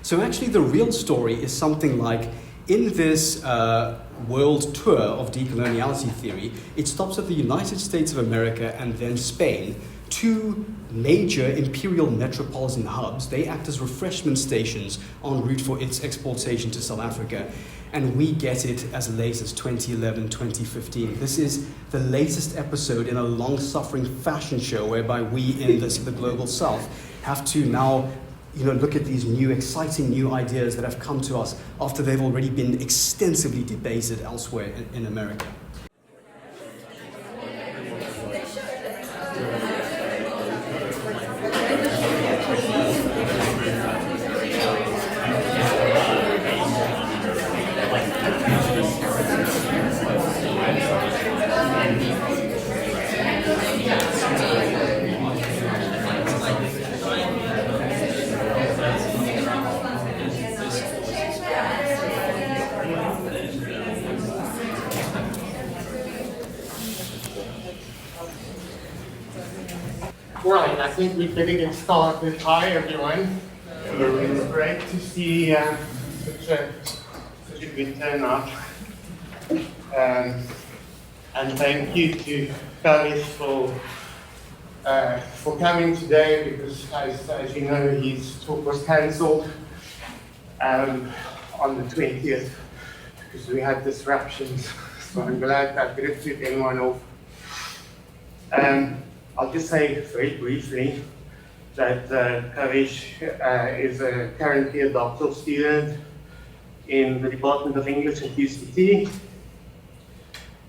So actually the real story is something like, in this world tour of decoloniality theory, it stops at the United States of America and then Spain, two major imperial metropolitan hubs. They act as refreshment stations en route for its exportation to South Africa. And we get it as late as 2011, 2015. This is the latest episode in a long-suffering fashion show whereby we in the global south have to now look at these new, exciting new ideas that have come to us after they've already been extensively debated elsewhere in America. Right, I think we better get started. Hi, everyone. It's great to see such a good turnout. And thank you to Kavish for coming today, because as you know, his talk was cancelled on the 20th because we had disruptions. So I'm glad I couldn't put anyone off. I'll just say very briefly that Kavish is currently a doctoral student in the Department of English at UCT,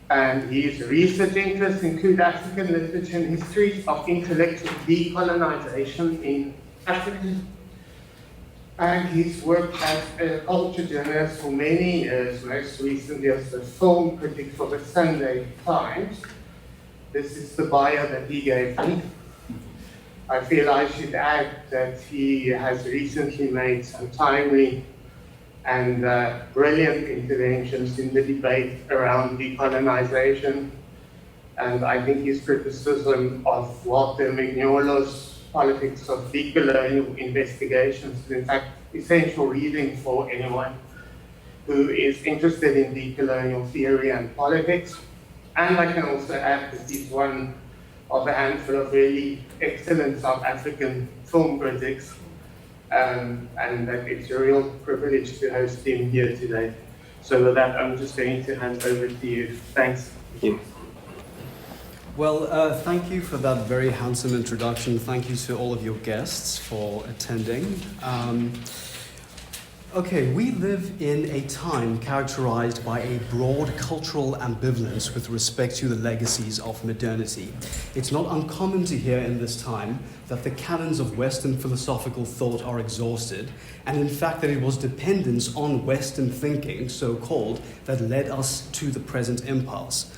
and his research interests include African literature and history of intellectual decolonization in Africa. And he's worked as a culture journalist for many years, most recently as a film critic for the Sunday Times. This is the bio that he gave me. I feel I should add that he has recently made some timely and brilliant interventions in the debate around decolonization. And I think his criticism of Walter Mignolo's politics of decolonial investigations is in fact essential reading for anyone who is interested in decolonial theory and politics. And I can also add that he's one of a handful of really excellent South African film critics, and that it's a real privilege to host him here today. So with that, I'm just going to hand over to you. Thanks. Thank you. Well, thank you for that very handsome introduction. Thank you to all of your guests for attending. Okay, we live in a time characterized by a broad cultural ambivalence with respect to the legacies of modernity. It's not uncommon to hear in this time that the canons of Western philosophical thought are exhausted, and in fact that it was dependence on Western thinking, so-called, that led us to the present impasse.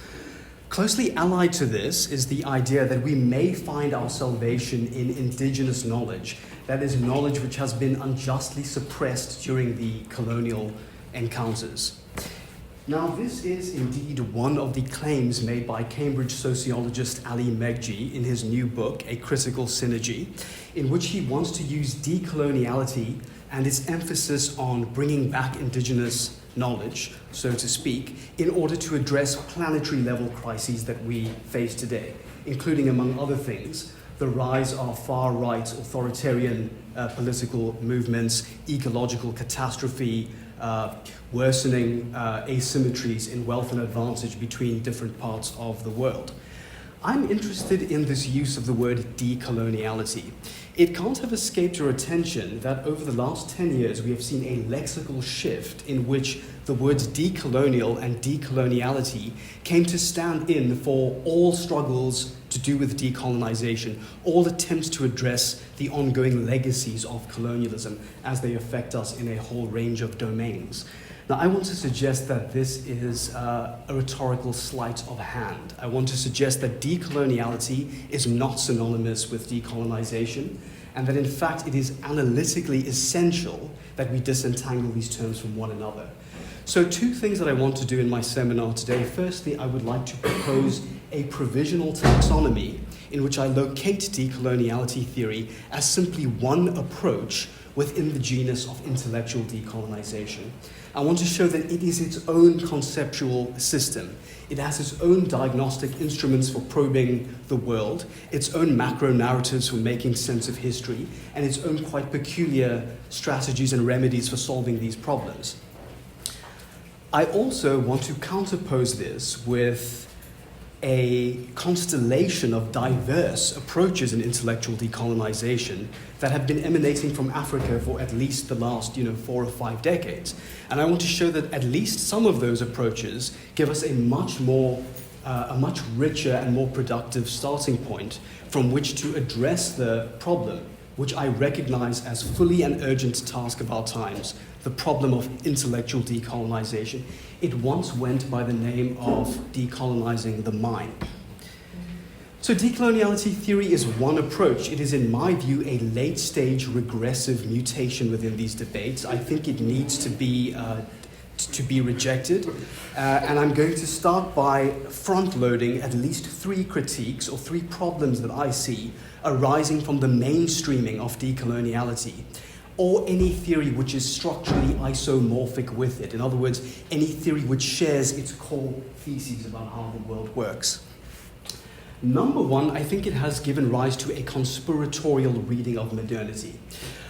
Closely allied to this is the idea that we may find our salvation in indigenous knowledge, that is, knowledge which has been unjustly suppressed during the colonial encounters. Now, this is indeed one of the claims made by Cambridge sociologist Ali Megji in his new book, A Critical Synergy, in which he wants to use decoloniality and its emphasis on bringing back indigenous knowledge, so to speak, in order to address planetary level crises that we face today, including, among other things, the rise of far-right authoritarian political movements, ecological catastrophe, worsening asymmetries in wealth and advantage between different parts of the world. I'm interested in this use of the word decoloniality. It can't have escaped your attention that over the last 10 years we have seen a lexical shift in which the words decolonial and decoloniality came to stand in for all struggles to do with decolonization, all attempts to address the ongoing legacies of colonialism as they affect us in a whole range of domains. Now, I want to suggest that this is a rhetorical sleight of hand. I want to suggest that decoloniality is not synonymous with decolonization, and that in fact it is analytically essential that we disentangle these terms from one another. So two things that I want to do in my seminar today. Firstly, I would like to propose a provisional taxonomy in which I locate decoloniality theory as simply one approach within the genus of intellectual decolonization. I want to show that it is its own conceptual system. It has its own diagnostic instruments for probing the world, its own macro narratives for making sense of history, and its own quite peculiar strategies and remedies for solving these problems. I also want to counterpose this with a constellation of diverse approaches in intellectual decolonization that have been emanating from Africa for at least the last 4 or 5 decades. And I want to show that at least some of those approaches give us a much richer and more productive starting point from which to address the problem, which I recognize as fully an urgent task of our times, the problem of intellectual decolonization. It once went by the name of decolonizing the mind. So decoloniality theory is one approach. It is, in my view, a late-stage regressive mutation within these debates. I think it needs to be rejected. And I'm going to start by front-loading at least 3 critiques or 3 problems that I see arising from the mainstreaming of decoloniality, or any theory which is structurally isomorphic with it. In other words, any theory which shares its core theses about how the world works. Number 1, I think it has given rise to a conspiratorial reading of modernity.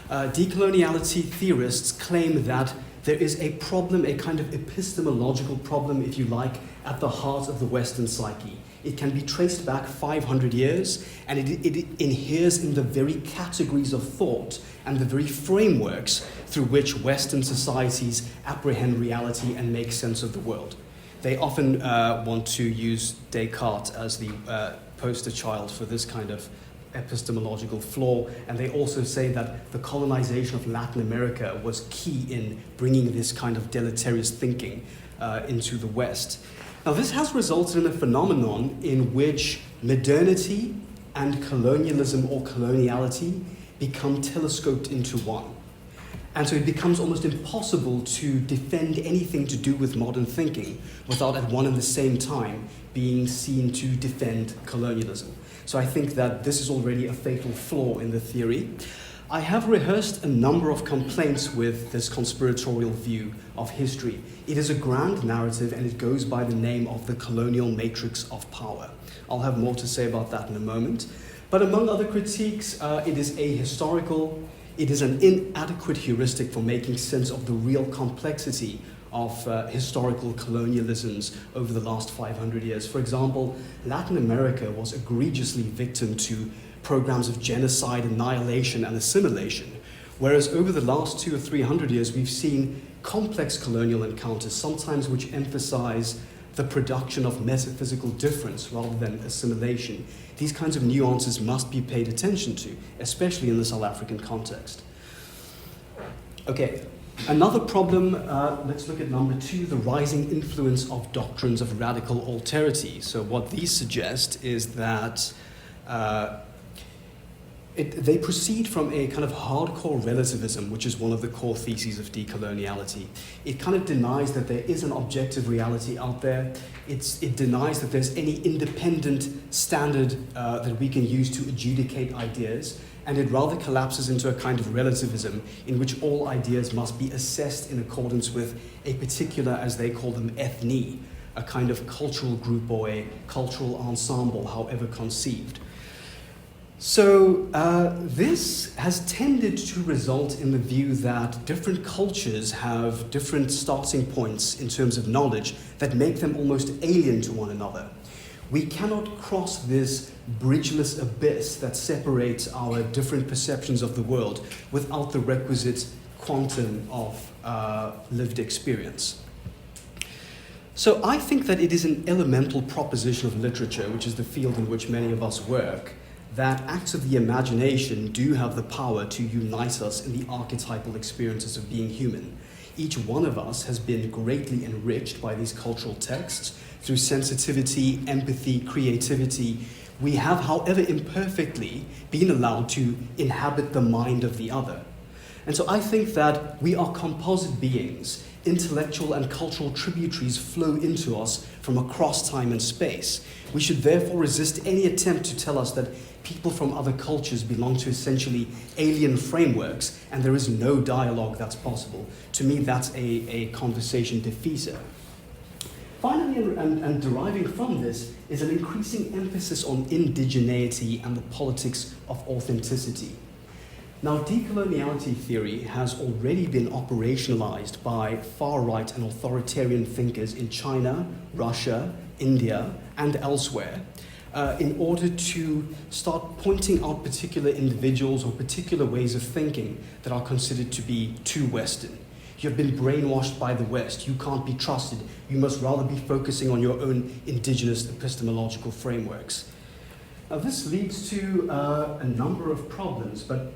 Decoloniality theorists claim that there is a problem, a kind of epistemological problem, if you like, at the heart of the Western psyche. It can be traced back 500 years, and it inheres in the very categories of thought and the very frameworks through which Western societies apprehend reality and make sense of the world. They often want to use Descartes as the poster child for this kind of epistemological flaw, and they also say that the colonization of Latin America was key in bringing this kind of deleterious thinking into the West. Now, this has resulted in a phenomenon in which modernity and colonialism or coloniality become telescoped into one. And so it becomes almost impossible to defend anything to do with modern thinking without at one and the same time being seen to defend colonialism. So I think that this is already a fatal flaw in the theory. I have rehearsed a number of complaints with this conspiratorial view of history. It is a grand narrative, and it goes by the name of the colonial matrix of power. I'll have more to say about that in a moment. But among other critiques, it is ahistorical. It is an inadequate heuristic for making sense of the real complexity of historical colonialisms over the last 500 years. For example, Latin America was egregiously victim to programs of genocide, annihilation, and assimilation, whereas over the last 200 or 300 years, we've seen complex colonial encounters, sometimes which emphasize the production of metaphysical difference rather than assimilation. These kinds of nuances must be paid attention to, especially in the South African context. Okay, another problem, let's look at number 2, the rising influence of doctrines of radical alterity. So what these suggest is that they proceed from a kind of hardcore relativism, which is one of the core theses of decoloniality. It kind of denies that there is an objective reality out there. It denies that there's any independent standard that we can use to adjudicate ideas, and it rather collapses into a kind of relativism in which all ideas must be assessed in accordance with a particular, as they call them, ethnie, a kind of cultural group or a cultural ensemble, however conceived. So this has tended to result in the view that different cultures have different starting points in terms of knowledge that make them almost alien to one another. We cannot cross this bridgeless abyss that separates our different perceptions of the world without the requisite quantum of lived experience. So I think that it is an elemental proposition of literature, which is the field in which many of us work, that acts of the imagination do have the power to unite us in the archetypal experiences of being human. Each one of us has been greatly enriched by these cultural texts through sensitivity, empathy, creativity. We have, however imperfectly, been allowed to inhabit the mind of the other. And so I think that we are composite beings, intellectual and cultural tributaries flow into us from across time and space. We should therefore resist any attempt to tell us that people from other cultures belong to essentially alien frameworks and there is no dialogue that's possible. To me, that's a conversation diffuser. Finally, and deriving from this, is an increasing emphasis on indigeneity and the politics of authenticity. Now, decoloniality theory has already been operationalized by far-right and authoritarian thinkers in China, Russia, India, and elsewhere, in order to start pointing out particular individuals or particular ways of thinking that are considered to be too Western. You've been brainwashed by the West. You can't be trusted. You must rather be focusing on your own indigenous epistemological frameworks. Now, this leads to a number of problems, but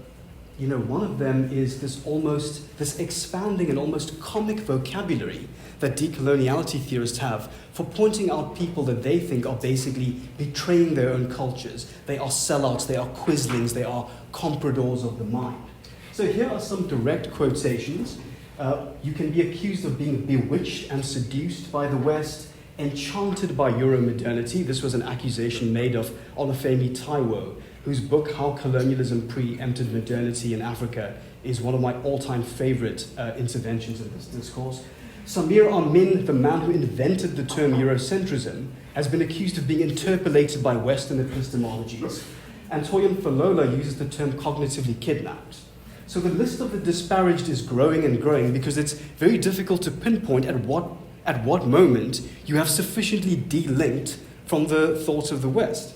one of them is this expanding and almost comic vocabulary that decoloniality theorists have for pointing out people that they think are basically betraying their own cultures. They are sellouts, they are quislings, they are compradors of the mind. So here are some direct quotations. You can be accused of being bewitched and seduced by the West, enchanted by Euromodernity. This was an accusation made of Olufemi Taiwo, whose book, How Colonialism Preempted Modernity in Africa, is one of my all-time favorite interventions in this discourse. Samir Amin, the man who invented the term Eurocentrism, has been accused of being interpolated by Western epistemologies, and Toyin Falola uses the term cognitively kidnapped. So the list of the disparaged is growing and growing because it's very difficult to pinpoint at what moment you have sufficiently de-linked from the thoughts of the West.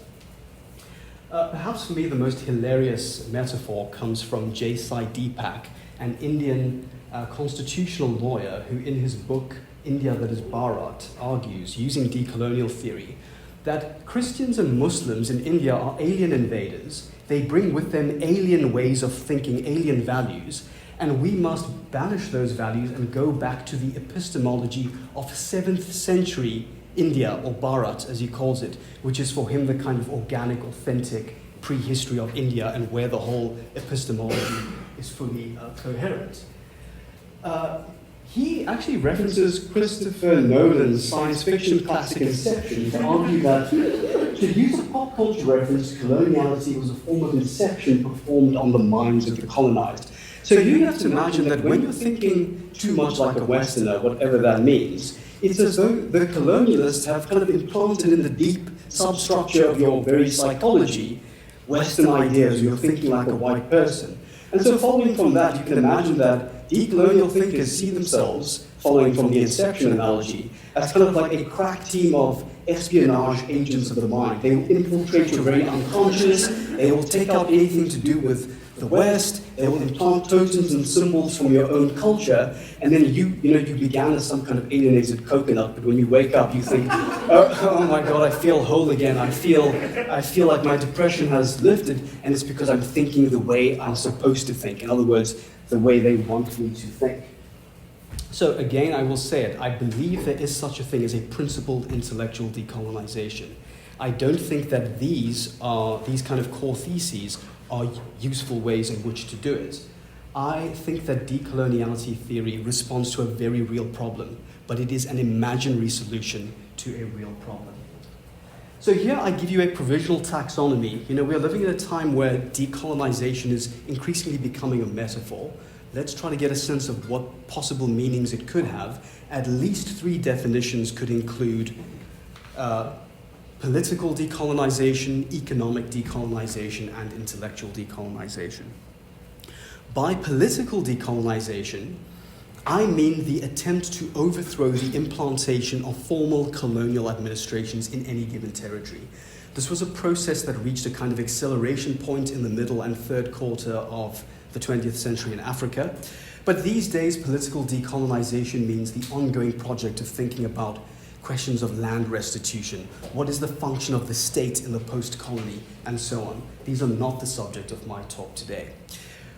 Perhaps for me the most hilarious metaphor comes from J. Sai Deepak, an Indian constitutional lawyer who in his book India That Is Bharat argues, using decolonial theory, that Christians and Muslims in India are alien invaders. They bring with them alien ways of thinking, alien values, and we must banish those values and go back to the epistemology of 7th century India, or Bharat as he calls it, which is for him the kind of organic, authentic prehistory of India and where the whole epistemology is fully coherent. He actually references Christopher Nolan's science fiction classic Inception to argue that, to use a pop culture reference, coloniality was a form of inception performed on the minds of the colonized. So you have to imagine that when you're thinking too much like a Westerner, whatever that means, it's as though the colonialists have kind of implanted in the deep substructure of your very psychology Western ideas, you're thinking like a white person. And so following from that, you can imagine that decolonial thinkers see themselves, following from the Inception analogy, as kind of like a crack team of espionage agents of the mind. They will infiltrate your very unconscious, they will take out anything to do with the West, they will implant totems and symbols from your own culture, and then you began as some kind of alienated coconut, but when you wake up you think, oh my God, I feel whole again, I feel like my depression has lifted, and it's because I'm thinking the way I'm supposed to think. In other words, the way they want me to think. So again, I will say it, I believe there is such a thing as a principled intellectual decolonization. I don't think that these kind of core theses are useful ways in which to do it. I think that decoloniality theory responds to a very real problem, but it is an imaginary solution to a real problem. So here I give you a provisional taxonomy. We are living in a time where decolonization is increasingly becoming a metaphor. Let's try to get a sense of what possible meanings it could have. At least 3 definitions could include political decolonization, economic decolonization, and intellectual decolonization. By political decolonization, I mean the attempt to overthrow the implantation of formal colonial administrations in any given territory. This was a process that reached a kind of acceleration point in the middle and third quarter of the 20th century in Africa. But these days, political decolonization means the ongoing project of thinking about questions of land restitution, what is the function of the state in the post-colony, and so on. These are not the subject of my talk today.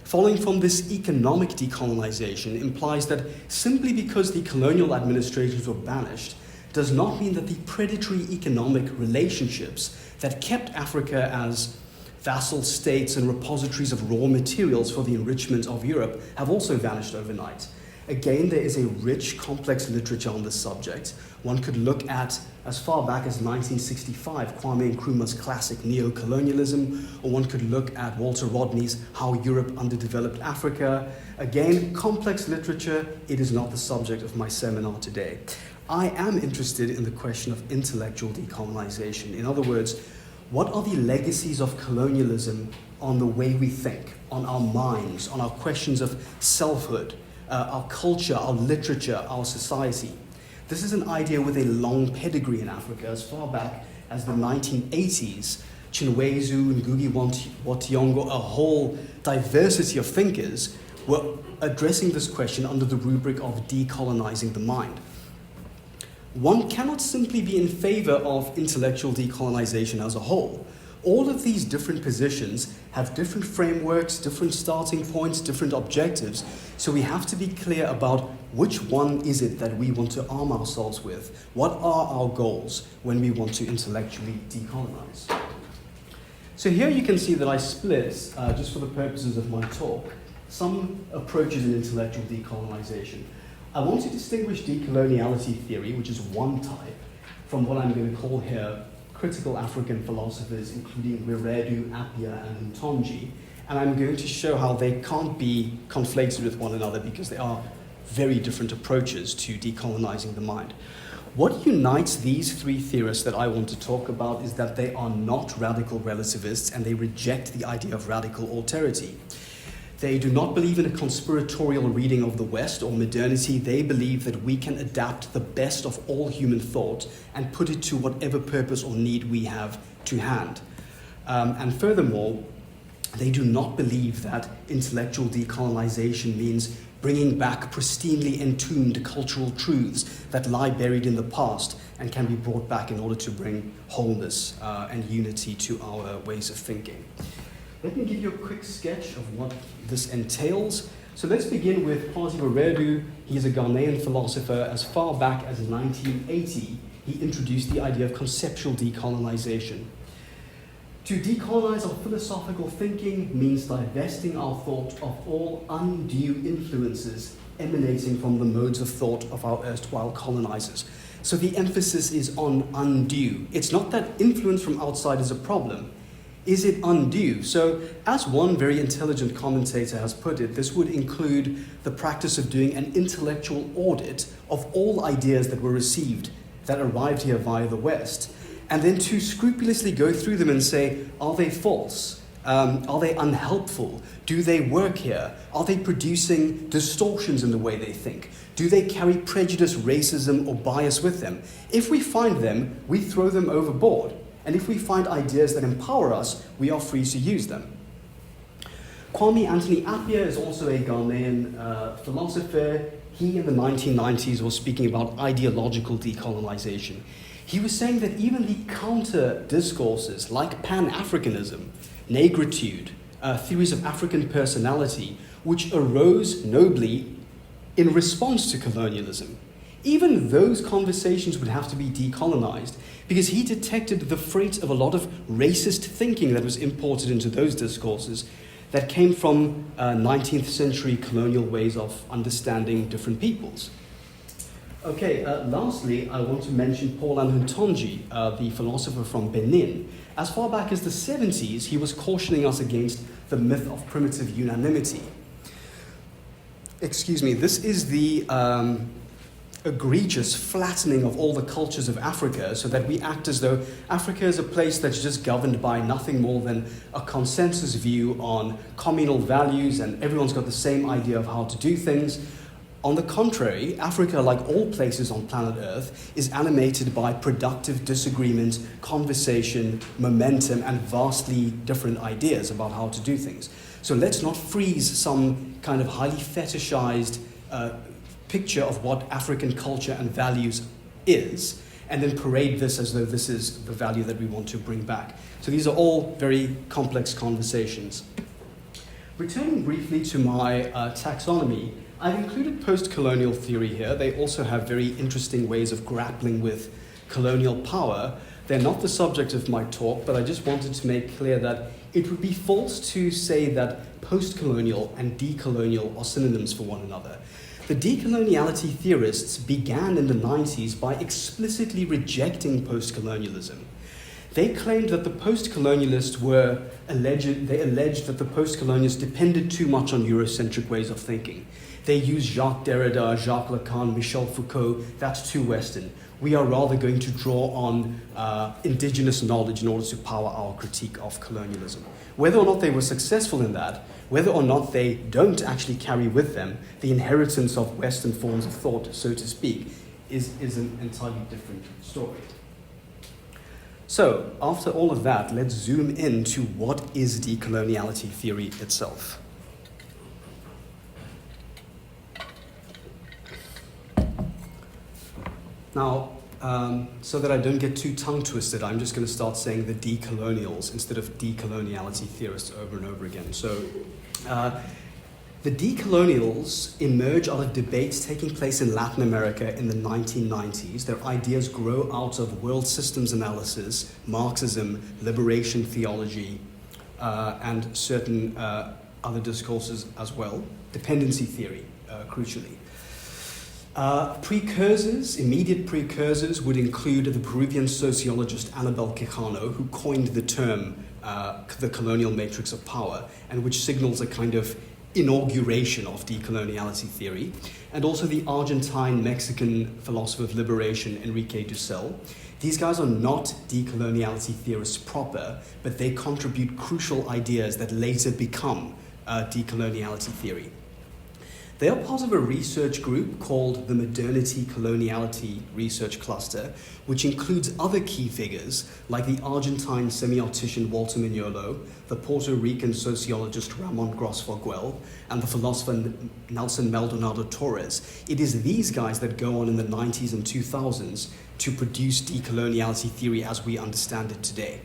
Following from this, economic decolonization implies that simply because the colonial administrations were banished does not mean that the predatory economic relationships that kept Africa as vassal states and repositories of raw materials for the enrichment of Europe have also vanished overnight. Again, there is a rich, complex literature on this subject. One could look at, as far back as 1965, Kwame Nkrumah's classic neo-colonialism, or one could look at Walter Rodney's How Europe Underdeveloped Africa. Again, complex literature. It is not the subject of my seminar today. I am interested in the question of intellectual decolonization. In other words, what are the legacies of colonialism on the way we think, on our minds, on our questions of selfhood, our culture, our literature, our society? This is an idea with a long pedigree in Africa. As far back as the 1980s, Chinwezu, Ngugi wa Thiong'o, a whole diversity of thinkers were addressing this question under the rubric of decolonizing the mind. One cannot simply be in favor of intellectual decolonization as a whole. All of these different positions have different frameworks, different starting points, different objectives, so we have to be clear about which one is it that we want to arm ourselves with. What are our goals when we want to intellectually decolonize? So here you can see that I split, just for the purposes of my talk, some approaches in intellectual decolonization. I want to distinguish decoloniality theory, which is one type, from what I'm going to call here critical African philosophers, including Wiredu, Appiah, and Hountondji, and I'm going to show how they can't be conflated with one another because they are very different approaches to decolonizing the mind. What unites these three theorists that I want to talk about is that they are not radical relativists and they reject the idea of radical alterity. They do not believe in a conspiratorial reading of the West or modernity. They believe that we can adapt the best of all human thought and put it to whatever purpose or need we have to hand. And furthermore, they do not believe that intellectual decolonization means bringing back pristinely entombed cultural truths that lie buried in the past and can be brought back in order to bring wholeness and unity to our ways of thinking. Let me give you a quick sketch of what this entails. So let's begin with Kwasi Wiredu. He is a Ghanaian philosopher. As far back as 1980, he introduced the idea of conceptual decolonization. To decolonize our philosophical thinking means divesting our thought of all undue influences emanating from the modes of thought of our erstwhile colonizers. So the emphasis is on undue. It's not that influence from outside is a problem. Is it undue? So, as one very intelligent commentator has put it, this would include the practice of doing an intellectual audit of all ideas that were received, that arrived here via the West, and then to scrupulously go through them and say, are they false? Are they unhelpful? Do they work here? Are they producing distortions in the way they think? Do they carry prejudice, racism, or bias with them? If we find them, we throw them overboard. And if we find ideas that empower us, we are free to use them. Kwame Anthony Appiah is also a Ghanaian philosopher. He, in the 1990s, was speaking about ideological decolonization. He was saying that even the counter discourses like Pan-Africanism, negritude, theories of African personality, which arose nobly in response to colonialism, even those conversations would have to be decolonized because he detected the freight of a lot of racist thinking that was imported into those discourses that came from 19th century colonial ways of understanding different peoples. Okay, lastly, I want to mention Paulin Hountondji, the philosopher from Benin. As far back as the 70s, he was cautioning us against the myth of primitive unanimity. Excuse me, this is the egregious flattening of all the cultures of Africa so that we act as though Africa is a place that's just governed by nothing more than a consensus view on communal values and everyone's got the same idea of how to do things. On the contrary, Africa, like all places on planet Earth, is animated by productive disagreement, conversation, momentum, and vastly different ideas about how to do things. So let's not freeze some kind of highly fetishized picture of what African culture and values is, and then parade this as though this is the value that we want to bring back. So these are all very complex conversations. Returning briefly to my taxonomy, I've included post-colonial theory here. They also have very interesting ways of grappling with colonial power. They're not the subject of my talk, but I just wanted to make clear that it would be false to say that post-colonial and decolonial are synonyms for one another. The decoloniality theorists began in the 90s by explicitly rejecting post-colonialism. They claimed that the post-colonialists alleged that the post-colonialists depended too much on Eurocentric ways of thinking. They used Jacques Derrida, Jacques Lacan, Michel Foucault. That's too Western. We are rather going to draw on indigenous knowledge in order to power our critique of colonialism. Whether or not they were successful in that, whether or not they don't actually carry with them the inheritance of Western forms of thought, so to speak, is an entirely different story. So, after all of that, let's zoom into what is decoloniality theory itself. Now, so that I don't get too tongue-twisted, I'm just going to start saying the decolonials instead of decoloniality theorists over and over again. So, the decolonials emerge out of debates taking place in Latin America in the 1990s. Their ideas grow out of world systems analysis, Marxism, liberation theology, and certain other discourses as well. Dependency theory, crucially. Immediate precursors would include the Peruvian sociologist Anabel Quijano, who coined the term the colonial matrix of power, and which signals a kind of inauguration of decoloniality theory, and also the Argentine-Mexican philosopher of liberation, Enrique Dussel. These guys are not decoloniality theorists proper, but they contribute crucial ideas that later become decoloniality theory. They are part of a research group called the Modernity Coloniality Research Cluster, which includes other key figures like the Argentine semiotician Walter Mignolo, the Puerto Rican sociologist Ramón Grosfoguel, and the philosopher Nelson Maldonado Torres. It is these guys that go on in the 90s and 2000s to produce decoloniality theory as we understand it today.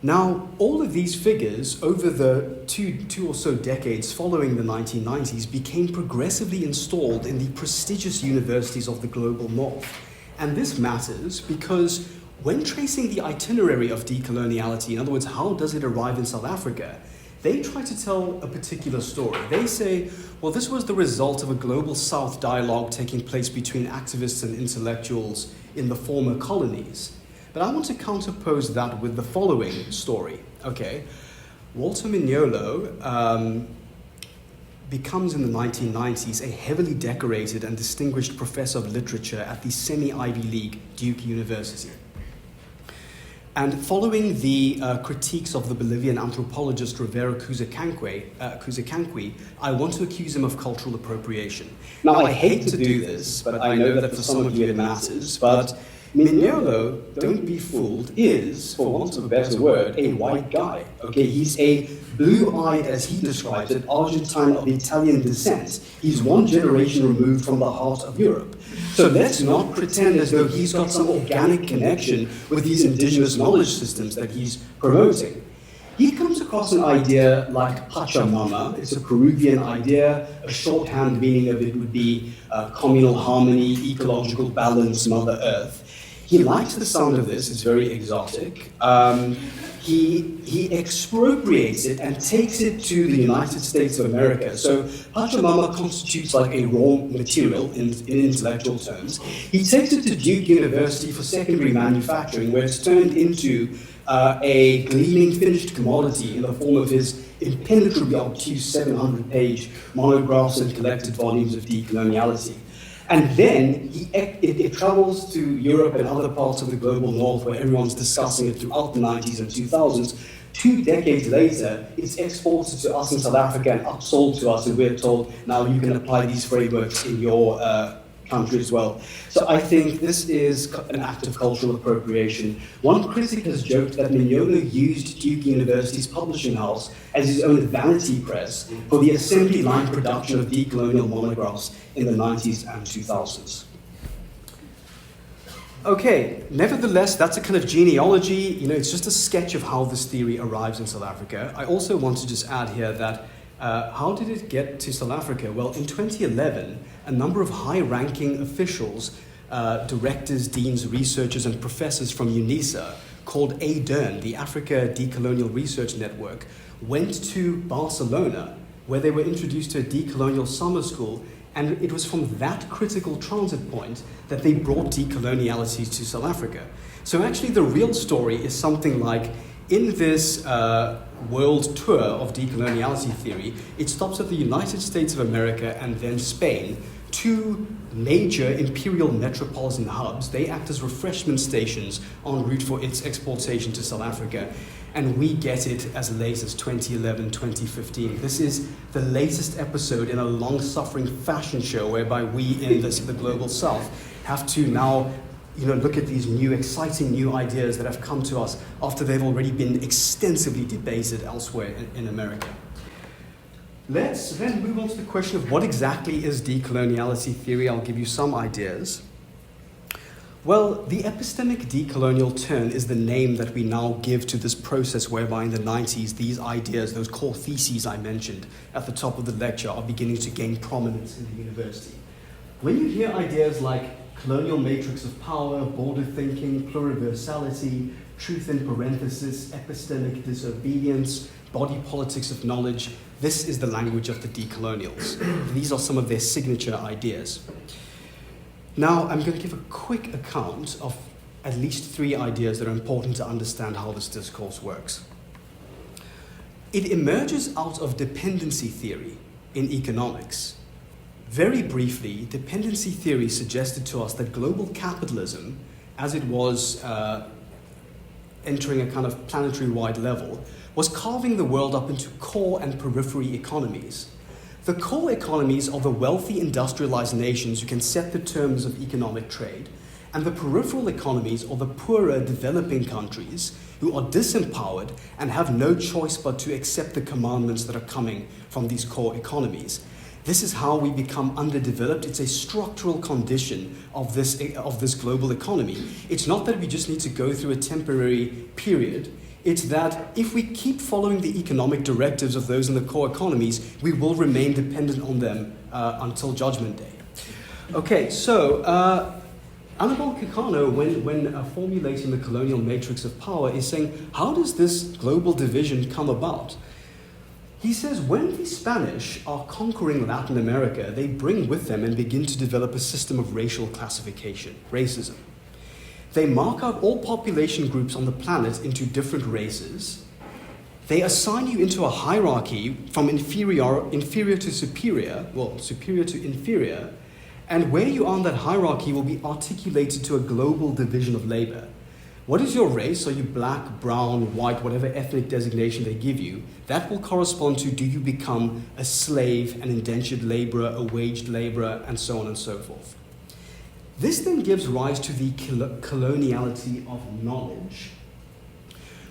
Now, all of these figures over the two or so decades following the 1990s became progressively installed in the prestigious universities of the global north. And this matters because when tracing the itinerary of decoloniality, in other words, how does it arrive in South Africa, they try to tell a particular story. They say, well, this was the result of a global South dialogue taking place between activists and intellectuals in the former colonies. But I want to counterpose that with the following story. Okay, Walter Mignolo becomes in the 1990s a heavily decorated and distinguished professor of literature at the semi-Ivy League Duke University. And following the critiques of the Bolivian anthropologist Rivera Cusicanqui, I want to accuse him of cultural appropriation. Now, I hate to do this, but I know that for some of you it matters, but Mignolo, don't be fooled, is, for want of a better word, a white guy. Okay, he's a blue-eyed, as he describes it, Argentine of Italian descent. He's one generation removed from the heart of Europe. So let's not pretend as though he's got some organic connection with these indigenous knowledge systems that he's promoting. He comes across an idea like Pachamama. It's a Peruvian idea. A shorthand meaning of it would be communal harmony, ecological balance, Mother Earth. He likes the sound of this. It's very exotic. He expropriates it and takes it to the United States of America. So Pachamama constitutes like a raw material in intellectual terms. He takes it to Duke University for secondary manufacturing, where it's turned into a gleaming finished commodity in the form of his impenetrably obtuse 700-page monographs and collected volumes of decoloniality. And then it travels to Europe and other parts of the global north where everyone's discussing it throughout the 90s and 2000s. 2 decades later, it's exported to us in South Africa and upsold to us, and we're told, now you can apply these frameworks in your country as well. So I think this is an act of cultural appropriation. One critic has joked that Mignolo used Duke University's publishing house as his own vanity press for the assembly line production of decolonial monographs in the 90s and 2000s. Okay, nevertheless, that's a kind of genealogy. It's just a sketch of how this theory arrives in South Africa. I also want to just add here that how did it get to South Africa? Well, in 2011, a number of high-ranking officials, directors, deans, researchers, and professors from UNISA, called ADERN, the Africa Decolonial Research Network, went to Barcelona, where they were introduced to a decolonial summer school And it was from that critical transit point that they brought decoloniality to South Africa. So actually the real story is something like, in this world tour of decoloniality theory, it stops at the United States of America and then Spain, two major imperial metropolitan hubs. They act as refreshment stations en route for its exportation to South Africa. And we get it as late as 2011, 2015. This is the latest episode in a long-suffering fashion show whereby we in the global south have to now look at these new, exciting new ideas that have come to us after they've already been extensively debated elsewhere in America. Let's then move on to the question of what exactly is decoloniality theory. I'll give you some ideas. Well, the epistemic decolonial turn is the name that we now give to this process whereby in the 90s, these ideas, those core theses I mentioned at the top of the lecture, are beginning to gain prominence in the university. When you hear ideas like colonial matrix of power, border thinking, pluriversality, truth in parenthesis, epistemic disobedience, body politics of knowledge, this is the language of the decolonials. These are some of their signature ideas. Now, I'm going to give a quick account of at least 3 ideas that are important to understand how this discourse works. It emerges out of dependency theory in economics. Very briefly, dependency theory suggested to us that global capitalism, as it was entering a kind of planetary-wide level, was carving the world up into core and periphery economies. The core economies are the wealthy industrialized nations who can set the terms of economic trade, and the peripheral economies are the poorer developing countries who are disempowered and have no choice but to accept the commandments that are coming from these core economies. This is how we become underdeveloped. It's a structural condition of this global economy. It's not that we just need to go through a temporary period. It's that if we keep following the economic directives of those in the core economies, we will remain dependent on them until Judgment Day. Okay, so Amílcar Cabral, when formulating the colonial matrix of power, is saying, how does this global division come about? He says, when the Spanish are conquering Latin America, they bring with them and begin to develop a system of racial classification, racism. They mark out all population groups on the planet into different races. They assign you into a hierarchy from inferior to superior, well, superior to inferior, and where you are on that hierarchy will be articulated to a global division of labor. What is your race? Are you black, brown, white, whatever ethnic designation they give you? That will correspond to, do you become a slave, an indentured laborer, a waged laborer, and so on and so forth. This then gives rise to the coloniality of knowledge,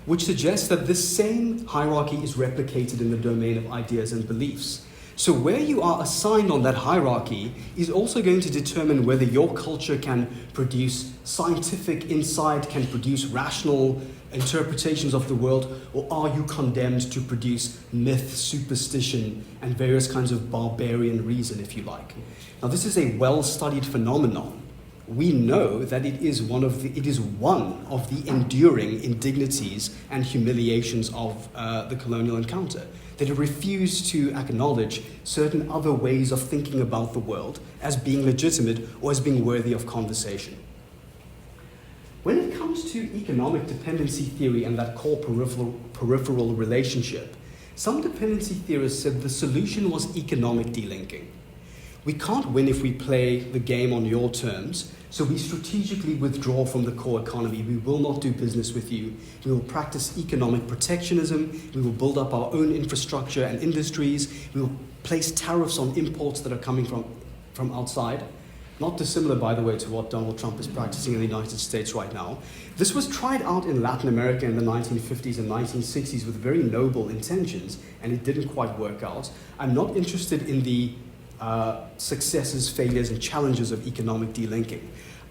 which suggests that this same hierarchy is replicated in the domain of ideas and beliefs. So where you are assigned on that hierarchy is also going to determine whether your culture can produce scientific insight, can produce rational interpretations of the world, or are you condemned to produce myth, superstition, and various kinds of barbarian reason, if you like. Now, this is a well-studied phenomenon. We know that it is one of the enduring indignities and humiliations of the colonial encounter, that it refused to acknowledge certain other ways of thinking about the world as being legitimate or as being worthy of conversation. When it comes to economic dependency theory and that core peripheral relationship, some dependency theorists said the solution was economic delinking. We can't win if we play the game on your terms, so we strategically withdraw from the core economy. We will not do business with you. We will practice economic protectionism. We will build up our own infrastructure and industries. We will place tariffs on imports that are coming from outside. Not dissimilar, by the way, to what Donald Trump is practicing in the United States right now. This was tried out in Latin America in the 1950s and 1960s with very noble intentions, and it didn't quite work out. I'm not interested in the successes, failures, and challenges of economic delinking.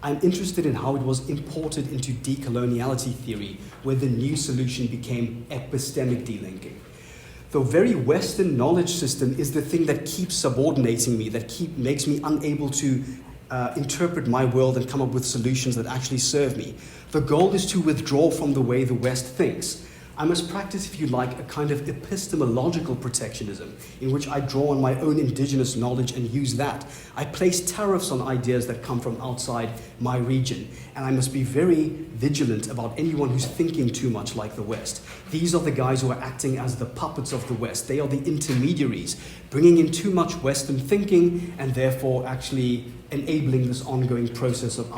I'm interested in how it was imported into decoloniality theory, where the new solution became epistemic delinking. The very Western knowledge system is the thing that keeps subordinating me, that makes me unable to interpret my world and come up with solutions that actually serve me. The goal is to withdraw from the way the West thinks. I must practice, if you like, a kind of epistemological protectionism in which I draw on my own indigenous knowledge and use that. I place tariffs on ideas that come from outside my region, and I must be very vigilant about anyone who's thinking too much like the West. These are the guys who are acting as the puppets of the West. They are the intermediaries, bringing in too much Western thinking and therefore actually enabling this ongoing process of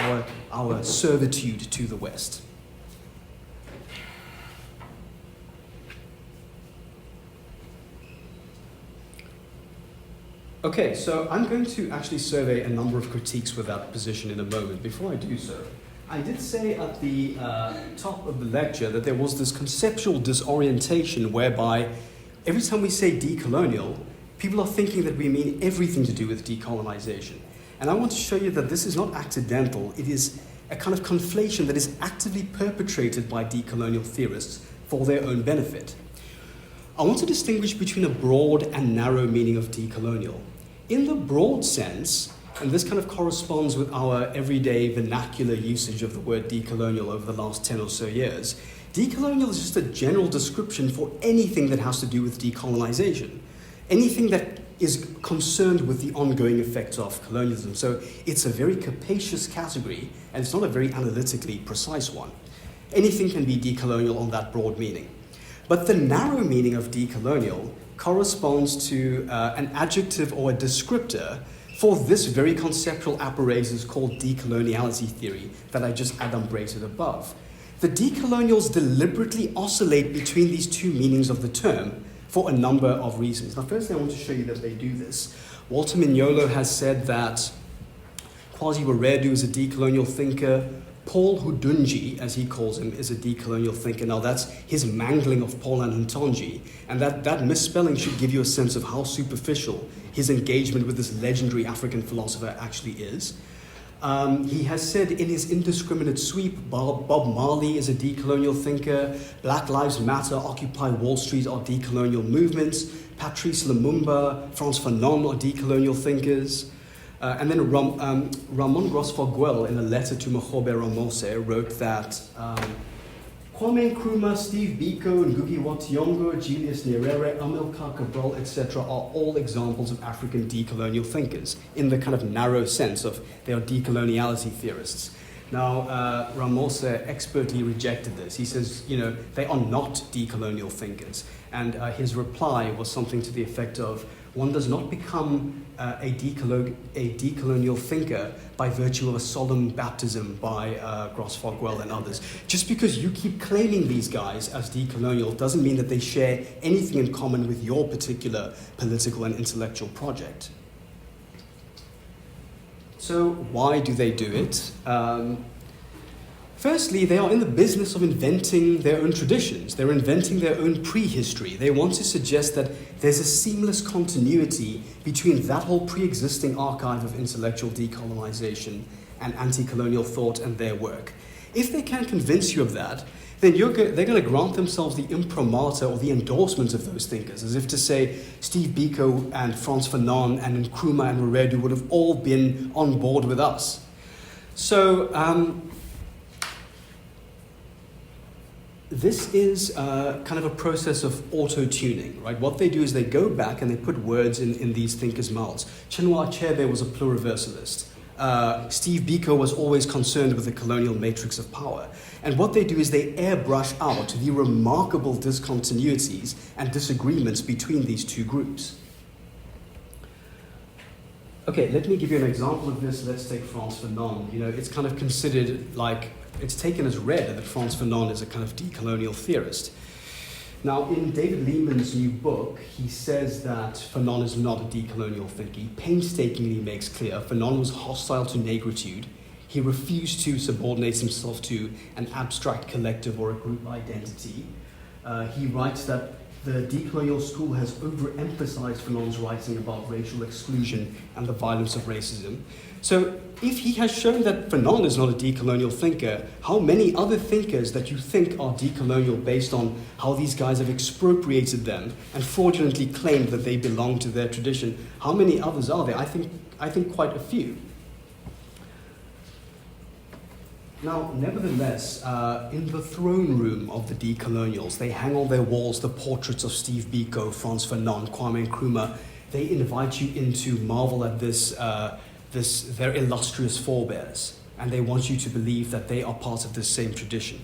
our servitude to the West. Okay, so I'm going to actually survey a number of critiques with that position in a moment. Before I do so, I did say at the top of the lecture that there was this conceptual disorientation whereby every time we say decolonial, people are thinking that we mean everything to do with decolonization. And I want to show you that this is not accidental. It is a kind of conflation that is actively perpetrated by decolonial theorists for their own benefit. I want to distinguish between a broad and narrow meaning of decolonial. In the broad sense, and this kind of corresponds with our everyday vernacular usage of the word decolonial over the last 10 or so years, decolonial is just a general description for anything that has to do with decolonization, anything that is concerned with the ongoing effects of colonialism. So it's a very capacious category, and it's not a very analytically precise one. Anything can be decolonial on that broad meaning. But the narrow meaning of decolonial corresponds to an adjective or a descriptor for this very conceptual apparatus called decoloniality theory that I just adumbrated above. The decolonials deliberately oscillate between these two meanings of the term for a number of reasons. Now, firstly, I want to show you that they do this. Walter Mignolo has said that Kwasi Wiredu is a decolonial thinker. Hountondji, as he calls him, is a decolonial thinker. Now that's his mangling of Paulin and Hountondji, and that misspelling should give you a sense of how superficial his engagement with this legendary African philosopher actually is. He has said in his indiscriminate sweep, Bob Marley is a decolonial thinker, Black Lives Matter, Occupy Wall Street are decolonial movements, Patrice Lumumba, Frantz Fanon are decolonial thinkers. And then Ramón Grosfoguel, in a letter to Mokgobe Ramose, wrote that Kwame Nkrumah, Steve Biko, Ngugi wa Thiong'o, Julius Nyerere, Amílcar Cabral, etc. are all examples of African decolonial thinkers in the kind of narrow sense of they are decoloniality theorists. Now, Ramose expertly rejected this. He says, they are not decolonial thinkers. And his reply was something to the effect of, one does not become a decolonial thinker by virtue of a solemn baptism by Grosfoguel and others. Just because you keep claiming these guys as decolonial doesn't mean that they share anything in common with your particular political and intellectual project. So why do they do it? Firstly, they are in the business of inventing their own traditions. They're inventing their own prehistory. They want to suggest that there's a seamless continuity between that whole pre-existing archive of intellectual decolonization and anti-colonial thought and their work. If they can convince you of that, then they're going to grant themselves the imprimatur or the endorsement of those thinkers, as if to say Steve Biko and Frantz Fanon and Nkrumah and Wiredu would have all been on board with us. So, this is kind of a process of auto-tuning, right? What they do is they go back and they put words in these thinkers' mouths. Chinua Achebe was a pluriversalist. Steve Biko was always concerned with the colonial matrix of power. And what they do is they airbrush out the remarkable discontinuities and disagreements between these two groups. Okay, let me give you an example of this. Let's take Frantz Fanon. It's kind of considered like, it's taken as read that Frantz Fanon is a kind of decolonial theorist. Now, in David Lehman's new book, he says that Fanon is not a decolonial thinker. He painstakingly makes clear Fanon was hostile to negritude. He refused to subordinate himself to an abstract collective or a group identity. He writes that the decolonial school has overemphasized Fanon's writing about racial exclusion and the violence of racism. So if he has shown that Fanon is not a decolonial thinker, how many other thinkers that you think are decolonial based on how these guys have expropriated them and fraudulently claimed that they belong to their tradition, how many others are there? I think quite a few. Now, nevertheless, in the throne room of the decolonials, they hang on their walls the portraits of Steve Biko, Frantz Fanon, Kwame Nkrumah. They invite you in to marvel at their illustrious forebears, and they want you to believe that they are part of this same tradition.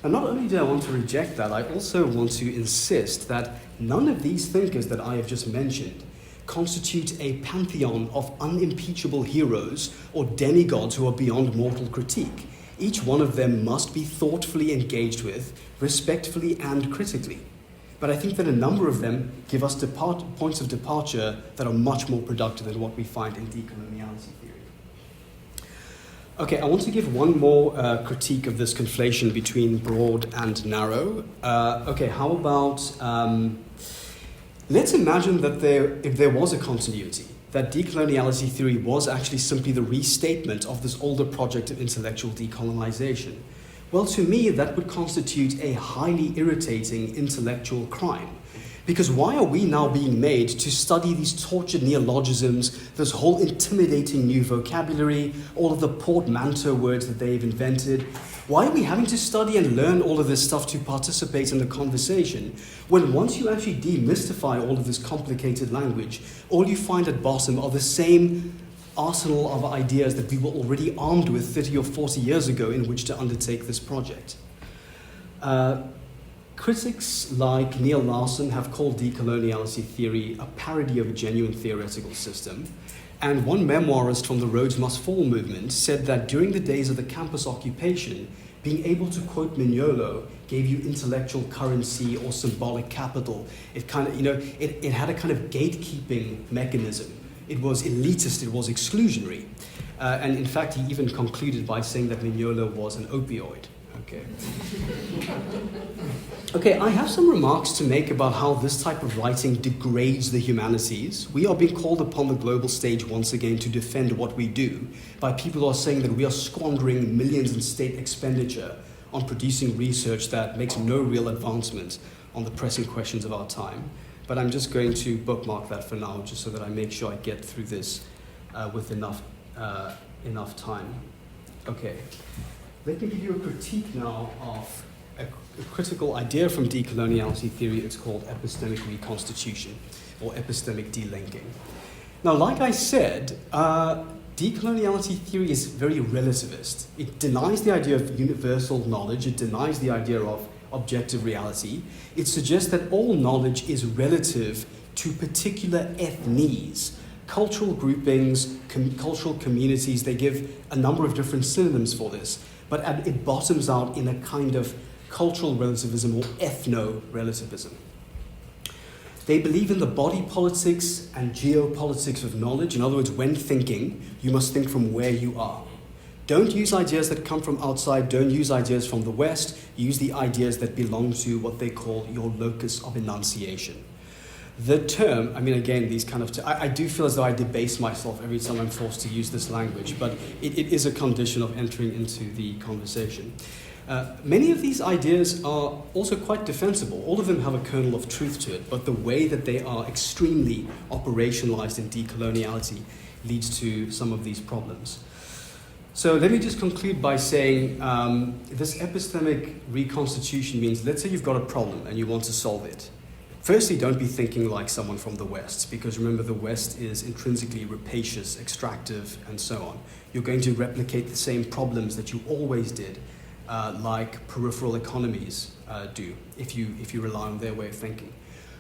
And not only do I want to reject that, I also want to insist that none of these thinkers that I have just mentioned constitute a pantheon of unimpeachable heroes or demigods who are beyond mortal critique. Each one of them must be thoughtfully engaged with, respectfully and critically. But I think that a number of them give us points of departure that are much more productive than what we find in decoloniality theory. Okay, I want to give one more critique of this conflation between broad and narrow. Okay, how about, let's imagine that if there was a continuity, that decoloniality theory was actually simply the restatement of this older project of intellectual decolonization. Well, to me, that would constitute a highly irritating intellectual crime. Because why are we now being made to study these tortured neologisms, this whole intimidating new vocabulary, all of the portmanteau words that they've invented? Why are we having to study and learn all of this stuff to participate in the conversation, when once you actually demystify all of this complicated language, all you find at bottom are the same arsenal of ideas that we were already armed with 30 or 40 years ago in which to undertake this project? Critics like Neil Larson have called decoloniality theory a parody of a genuine theoretical system. And one memoirist from the Rhodes Must Fall movement said that during the days of the campus occupation, being able to quote Mignolo gave you intellectual currency or symbolic capital. It kind of, it had a kind of gatekeeping mechanism. It was elitist, it was exclusionary. And in fact, he even concluded by saying that Mignolo was an opioid. Okay, I have some remarks to make about how this type of writing degrades the humanities. We are being called upon the global stage once again to defend what we do by people who are saying that we are squandering millions in state expenditure on producing research that makes no real advancement on the pressing questions of our time. But I'm just going to bookmark that for now, just so that I make sure I get through this with enough time. Okay. Let me give you a critique now of a critical idea from decoloniality theory. It's called epistemic reconstitution, or epistemic delinking. Now, like I said, decoloniality theory is very relativist. It denies the idea of universal knowledge. It denies the idea of objective reality. It suggests that all knowledge is relative to particular ethnies, cultural groupings, cultural communities. They give a number of different synonyms for this. But it bottoms out in a kind of cultural relativism or ethno-relativism. They believe in the body politics and geopolitics of knowledge. In other words, when thinking, you must think from where you are. Don't use ideas that come from outside. Don't use ideas from the West. Use the ideas that belong to what they call your locus of enunciation. The term, I mean, again, these kind of, I do feel as though I debase myself every time I'm forced to use this language, but it is a condition of entering into the conversation. Many of these ideas are also quite defensible. All of them have a kernel of truth to it, but the way that they are extremely operationalized in decoloniality leads to some of these problems. So let me just conclude by saying this epistemic reconstitution means, let's say you've got a problem and you want to solve it. Firstly, don't be thinking like someone from the West, because remember, the West is intrinsically rapacious, extractive, and so on. You're going to replicate the same problems that you always did, like peripheral economies do, if you rely on their way of thinking.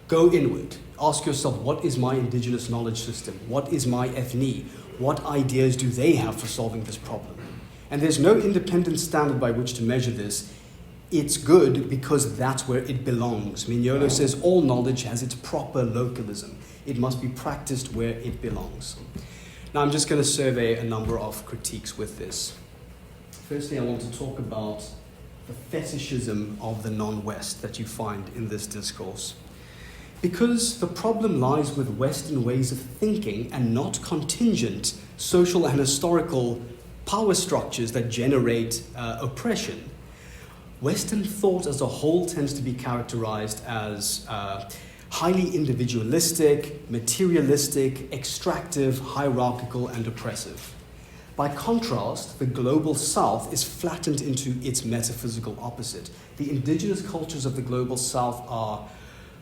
Go inward. Ask yourself, what is my indigenous knowledge system? What is my ethne? What ideas do they have for solving this problem? And there's no independent standard by which to measure this. It's good because that's where it belongs. Mignolo says all knowledge has its proper localism. It must be practiced where it belongs. Now I'm just going to survey a number of critiques with this. Firstly, I want to talk about the fetishism of the non-West that you find in this discourse. Because the problem lies with Western ways of thinking and not contingent social and historical power structures that generate oppression. Western thought as a whole tends to be characterized as highly individualistic, materialistic, extractive, hierarchical, and oppressive. By contrast, the global south is flattened into its metaphysical opposite. The indigenous cultures of the global south are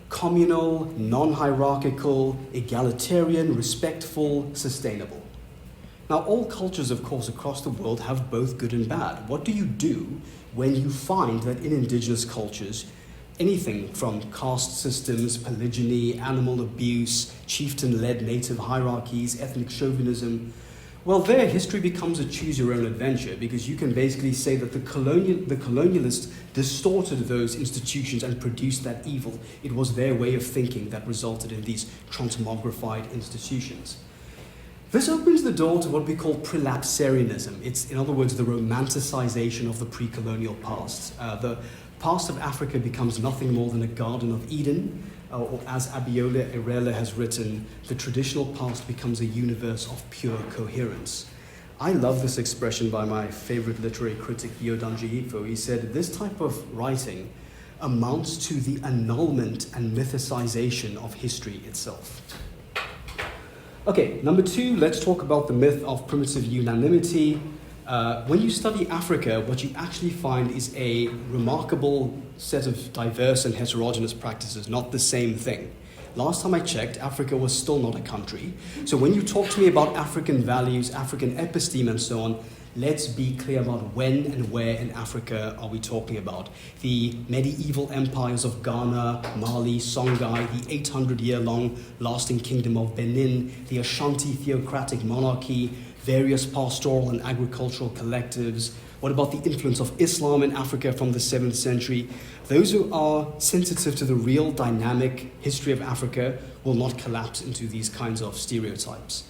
communal, non-hierarchical, egalitarian, respectful, sustainable. Now, all cultures, of course, across the world have both good and bad. What do you do when you find that in indigenous cultures, anything from caste systems, polygyny, animal abuse, chieftain-led native hierarchies, ethnic chauvinism, well, there history becomes a choose-your-own-adventure, because you can basically say that the colonialists distorted those institutions and produced that evil. It was their way of thinking that resulted in these transmogrified institutions. This opens the door to what we call prelapsarianism. It's, in other words, the romanticization of the pre-colonial past. The past of Africa becomes nothing more than a Garden of Eden, or as Abiola Irele has written, the traditional past becomes a universe of pure coherence. I love this expression by my favorite literary critic, Hountondji. He said, this type of writing amounts to the annulment and mythicization of history itself. Okay, number two, let's talk about the myth of primitive unanimity. When you study Africa, what you actually find is a remarkable set of diverse and heterogeneous practices, not the same thing. Last time I checked, Africa was still not a country. So when you talk to me about African values, African episteme and so on, let's be clear about when and where in Africa are we talking about. The medieval empires of Ghana, Mali, Songhai, the 800-year-long lasting kingdom of Benin, the Ashanti theocratic monarchy, various pastoral and agricultural collectives. What about the influence of Islam in Africa from the 7th century? Those who are sensitive to the real dynamic history of Africa will not collapse into these kinds of stereotypes.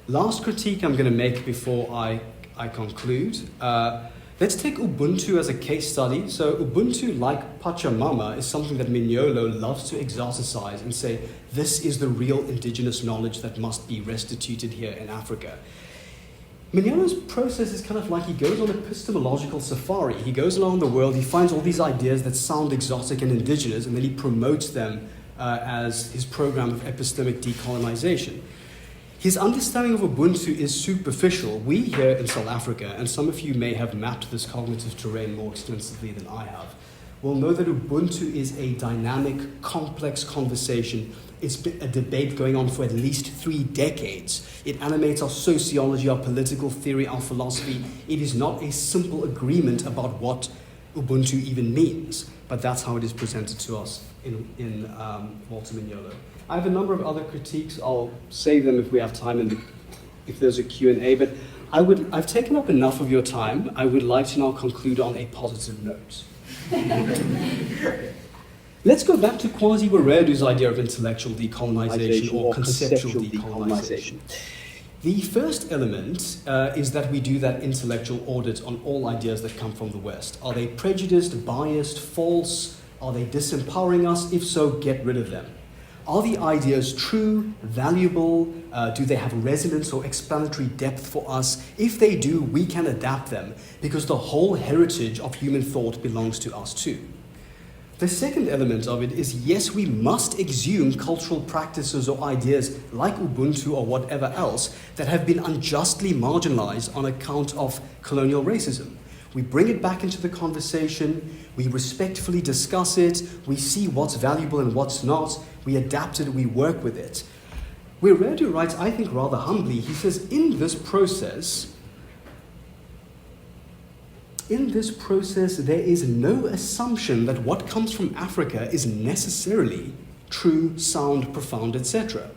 Last critique I'm going to make before I conclude. Let's take Ubuntu as a case study. So Ubuntu, like Pachamama, is something that Mignolo loves to exorcise and say, this is the real indigenous knowledge that must be restituted here in Africa. Mignolo's process is kind of like he goes on epistemological safari. He goes around the world, he finds all these ideas that sound exotic and indigenous, and then he promotes them as his program of epistemic decolonization. His understanding of Ubuntu is superficial. We here in South Africa, and some of you may have mapped this cognitive terrain more extensively than I have, will know that Ubuntu is a dynamic, complex conversation. It's been a debate going on for at least 3 decades. It animates our sociology, our political theory, our philosophy. It is not a simple agreement about what Ubuntu even means, but that's how it is presented to us in Walter Mignolo. I have a number of other critiques. I'll save them if we have time and if there's a Q&A, but I've taken up enough of your time. I would like to now conclude on a positive note. Let's go back to Kwasi Wiredu's idea of intellectual decolonization or conceptual decolonization. The first element is that we do that intellectual audit on all ideas that come from the West. Are they prejudiced, biased, false? Are they disempowering us? If so, get rid of them. Are the ideas true, valuable? Do they have resonance or explanatory depth for us? If they do, we can adapt them, because the whole heritage of human thought belongs to us too. The second element of it is, yes, we must exhume cultural practices or ideas like Ubuntu or whatever else that have been unjustly marginalized on account of colonial racism. We bring it back into the conversation, we respectfully discuss it, we see what's valuable and what's not, we adapt it, we work with it. Wiredu writes, I think rather humbly, he says, in this process, there is no assumption that what comes from Africa is necessarily true, sound, profound, etc.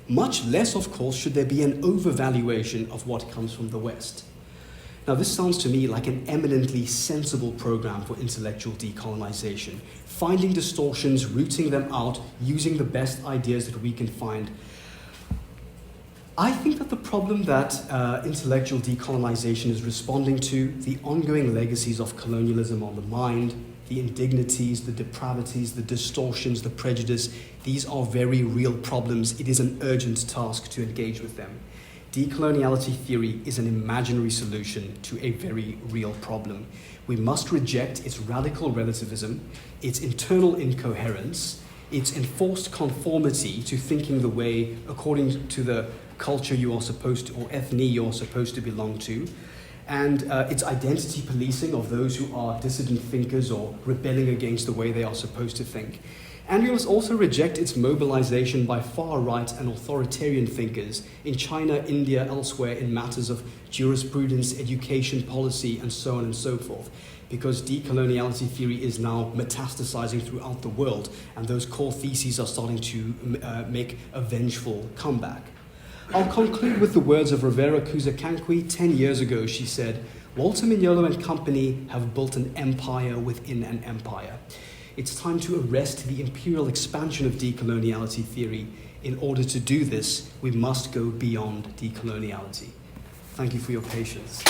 Much less, of course, should there be an overvaluation of what comes from the West. Now, this sounds to me like an eminently sensible program for intellectual decolonization, finding distortions, rooting them out, using the best ideas that we can find. I think that the problem that intellectual decolonization is responding to, the ongoing legacies of colonialism on the mind, the indignities, the depravities, the distortions, the prejudice, these are very real problems. It is an urgent task to engage with them. Decoloniality theory is an imaginary solution to a very real problem. We must reject its radical relativism, its internal incoherence, its enforced conformity to thinking the way according to the culture you are supposed to, or ethne you're supposed to belong to, and its identity policing of those who are dissident thinkers or rebelling against the way they are supposed to think. And we must also reject its mobilization by far-right and authoritarian thinkers in China, India, elsewhere in matters of jurisprudence, education, policy, and so on and so forth, because decoloniality theory is now metastasizing throughout the world, and those core theses are starting to make a vengeful comeback. I'll conclude with the words of Rivera Cusicanqui. 10 years ago, she said, "Walter Mignolo and company have built an empire within an empire. It's time to arrest the imperial expansion of decoloniality theory. In order to do this, we must go beyond decoloniality." Thank you for your patience.